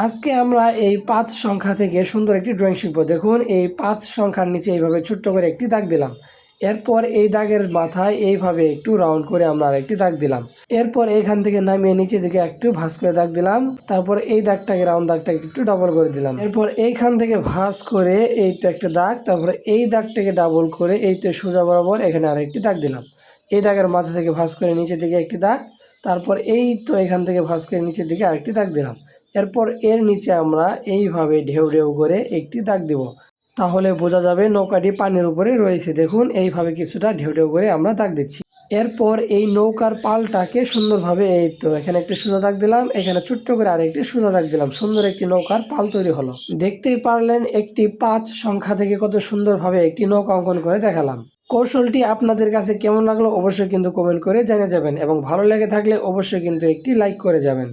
আজকে আমরা এই ৫ সংখ্যা থেকে সুন্দর একটি ড্রয়িং শিখব। দেখুন এই ৫ সংখ্যার নিচে এইভাবে ছোট্ট করে একটি দাগ দিলাম। এরপর এই দাগের মাথায় এইভাবে একটু রাউন্ড করে আমরা আরেকটি দাগ দিলাম। এরপর এইখান থেকে নামিয়ে নিচে দিকে একটু ভাঁজ করে দাগ দিলাম। তারপর এই দাগটাকে রাউন্ড দাগটাকে একটু ডাবল করে দিলাম। এরপর এইখান থেকে ভাঁজ করে এই তো একটা দাগ, তারপরে এই দাগটাকে ডাবল করে এই তো সোজা বরাবর এখানে আরেকটি দাগ দিলাম। এই দাগের মাথা থেকে ভাঁজ করে নিচের দিকে একটি দাগ, তারপর এই তো এখান থেকে ভাঁজ করে নিচের দিকে আরেকটি দাগ দিলাম। এরপর এর নিচে আমরা এইভাবে ঢেউ ঢেউ করে একটি দাগ দেব, তাহলে বোঝা যাবে নৌকাটি পানির উপরে রয়েছে। দেখুন এইভাবে কিছুটা ঢেউ ঢেউ করে আমরা দাগ দিচ্ছি। এরপর এই নৌকার পালটাকে সুন্দরভাবে এই তো এখানে একটি সোজা দাগ দিলাম, এখানে ছোট্ট করে আরেকটি সোজা দাগ দিলাম। সুন্দর একটি নৌকার পাল তৈরি হলো। দেখতেই পারলেন একটি ৫ সংখ্যা থেকে কত সুন্দরভাবে একটি নৌকা অঙ্কন করে দেখালাম। কৌশলটি আপনাদের কাছে কেমন লাগলো অবশ্যই কিন্তু কমেন্ট করে জানিয়ে যাবেন এবং ভালো লেগে থাকলে অবশ্যই কিন্তু একটি লাইক করে যাবেন।